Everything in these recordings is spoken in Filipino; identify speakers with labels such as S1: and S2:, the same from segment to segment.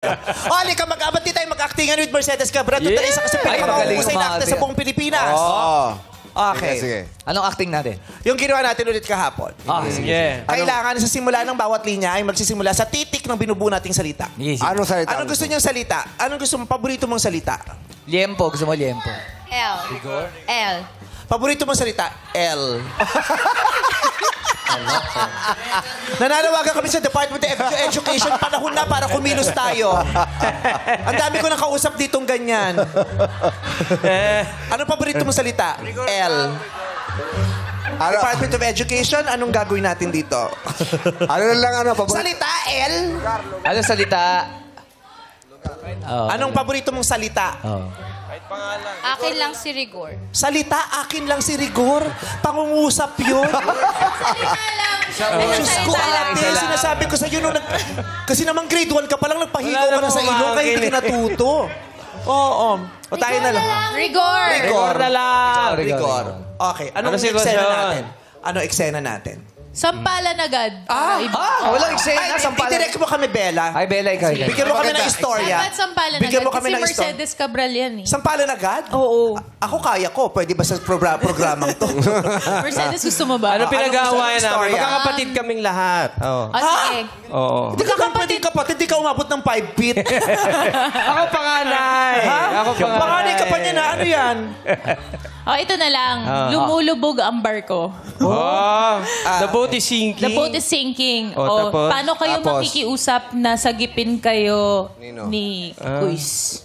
S1: Halika, mag-abati tayo mag-actingan with Mercedes Cabra. Total, isa kasi pinakamausay na actor sa buong Pilipinas. Okay.
S2: Sige.
S3: Anong acting natin?
S1: Yung ginawa natin ulit kahapon.
S4: Sige.
S1: Kailangan sa simula ng bawat linya ay magsisimula sa titik ng binubuo nating salita.
S3: Yes.
S2: Anong salita?
S1: Anong gusto niyang salita? Anong gusto mong paborito mong salita?
S3: Liempo. Gusto mo liempo?
S5: L. L.
S1: Paborito mong salita? L. Nananawagan kami sa Department of Education. Panahon na para kumilos tayo. Ang dami ko nakausap ditong ganyan. Anong paborito mong salita? L. Department of Education, anong gagawin natin dito?
S2: Ano lang ano?
S1: Salita, L.
S3: Anong salita?
S1: Anong paborito mong salita?
S5: Akin lang si Rigor.
S1: Salita, akin lang si Rigor. Pangungusap yun.
S5: Salita lang.
S1: Diyos ko, ate, sinasabi ko sa'yo nung kasi naman grade 1 ka pa lang, nagpahigaw ka na sa ilong, kaya hindi ka natuto. Oo. O tayo na lang.
S5: Rigor.
S1: Rigor
S4: na lang.
S1: Rigor. Okay. Anong
S4: Ano
S1: eksena natin? Anong eksena natin?
S5: Sampalan agad.
S3: Walang eksena. Sampalan.
S1: I-direct mo kami, Bella.
S3: Ay, Bella, ikaw.
S1: Bigyan mo kami ng istorya.
S5: Dapat sampalan
S1: Bigyan
S5: agad.
S1: mo kami
S5: Kasi
S1: ng istorya.
S5: Mercedes Cabral yan eh.
S1: Sampalan agad?
S5: Oo.
S1: Ako kaya ko. Pwede ba sa programang to?
S5: Mercedes, gusto mo ba?
S4: Ano pinag-aawayan
S1: gusto mong
S4: namin?
S1: istorya?
S4: Magkakapatid kaming lahat.
S5: Sige.
S4: Oo.
S1: Hindi ka kapatid, hindi ka umabot ng 5 feet.
S4: Ako panganay. Ako panganay.
S1: Panganay ka pa niya na. Ano yan?
S5: Ito na lang. Lumulubog ang barko.
S4: The boat is sinking.
S5: The boat is sinking.
S4: Tapos?
S5: Paano kayo
S2: Tapos?
S5: makikiusap na sagipin kayo
S2: Nino?
S5: ni Quiz?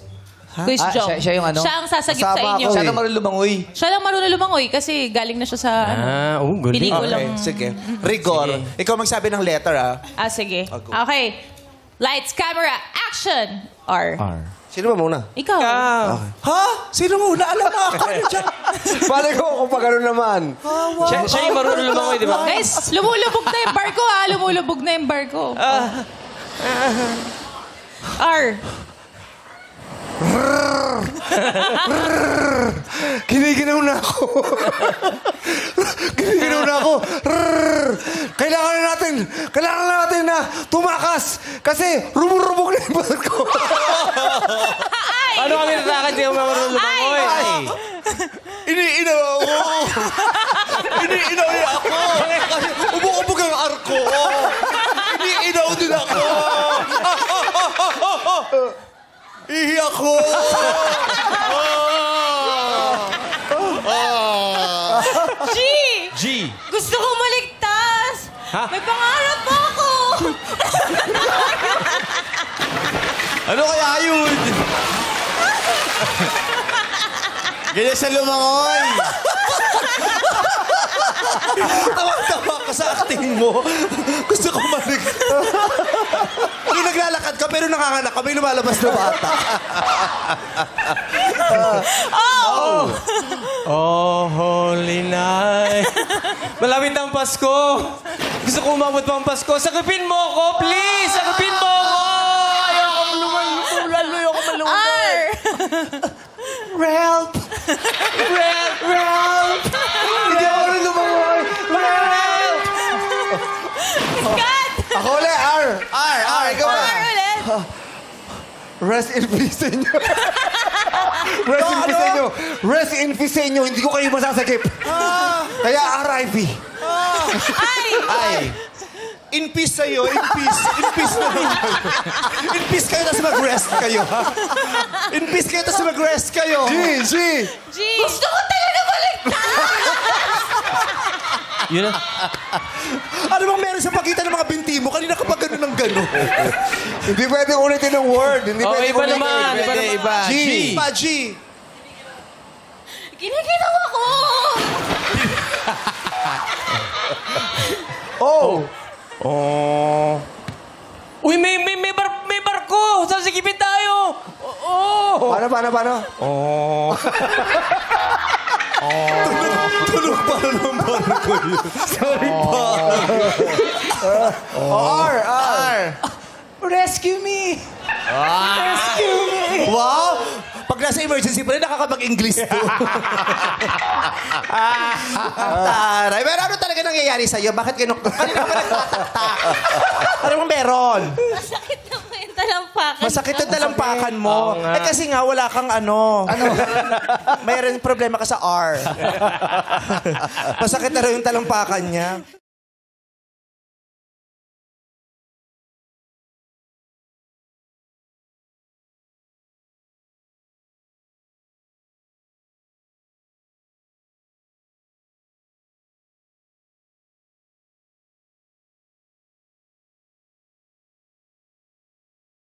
S5: Quiz Jong.
S3: Siya yung ano?
S5: Siya ang sasagip sa
S2: Kasama
S5: inyo.
S2: ako
S3: Siya nang marunong lumangoy.
S5: Siya lang marunong lumangoy kasi galing na siya sa
S4: Galing.
S5: pelikulang...
S1: Okay, sige. Rigor. Ikaw magsabi ng letter,
S5: Sige. Okay. Lights, camera, action! R.
S2: Sino ba muna?
S5: Ikaw.
S1: Ha? Sino muna? Alam mo ako. Ano dyan?
S2: Paano ko kung pag ano naman?
S4: Siya yung marunong lumangoy, di ba?
S5: Guys, lumulubog na yung barko ha. Lumulubog na yung barko. R.
S2: Giniginaw na ako. Giniginaw na ako. Kailangan na natin na tumakas. Kasi rumurubog na yung barko.
S4: Ano kami natakad niya marunong lumangoy?
S1: Iniinaw ako. Iniinaw niya ako. Kasi ubog-ubog ang arko. Iniinaw din ako. Ihi ako.
S5: G!
S4: G.
S5: Gusto ko maligtas!
S4: Ha?
S5: May pangarap ako!
S1: Ano kaya yun? Ganyan sa lumangoy. Tawa-tawa ka sa acting mo. Gusto ko malig. Yung naglalakad ka pero nanganganak ka, may lumalabas na bata.
S4: Oh, holy night. Malapit ang Pasko. Gusto ko umabot pa ang Pasko. Sakupin mo ako, please! Sakupin mo ako! Ayoko maluman. Ayoko maluman.
S5: R!
S1: Relp!
S4: Relp!
S1: Hindi ako rin lumangoy. Relp!
S5: Cut!
S2: Ako ulit, R.
S1: Ikaw ba?
S5: R ulit!
S2: Rest in peace sa inyo. Rest in peace sa inyo. Rest in peace sa inyo. Hindi ko kayo masasakip. Kaya RIP.
S1: Ay. In peace sa'yo, in peace. In peace na rin. In peace kayo, tapos mag-rest kayo, ha? In peace kayo, tapos mag-rest kayo.
S2: G.
S5: G! Gusto ko talaga maligtas!
S4: Yun na.
S1: Ano bang meron sa pagitan ng mga binti mo? Kanina ka pa gano'n ng gano'n.
S2: Hindi pwedeng ulitin ng word. Hindi
S4: Oh,
S2: pwedeng
S4: iba
S2: ulitin.
S4: naman. Iba.
S1: G.
S4: G.
S1: Pa, G.
S5: Giniginaw ako!
S2: Oh.
S4: Uy, may barko! Sasigipin tayo!
S2: Paano?
S1: Tulog pa ng barko yun. Sorry pa.
S2: R.
S1: Rescue me! Rescue me! Wow! Pag nasa emergency pa rin, nakakapag-English to. Taray. Pero ano talaga nangyayari sa'yo? Bakit ganun? Kanina ka pa nagtataktak? Ano bang meron?
S5: Masakit na kwenta ng talampakan.
S1: Masakit ang talampakan mo. Eh kasi nga, wala kang ano. Mayroon problema ka sa R. Masakit na rin yung talampakan niya.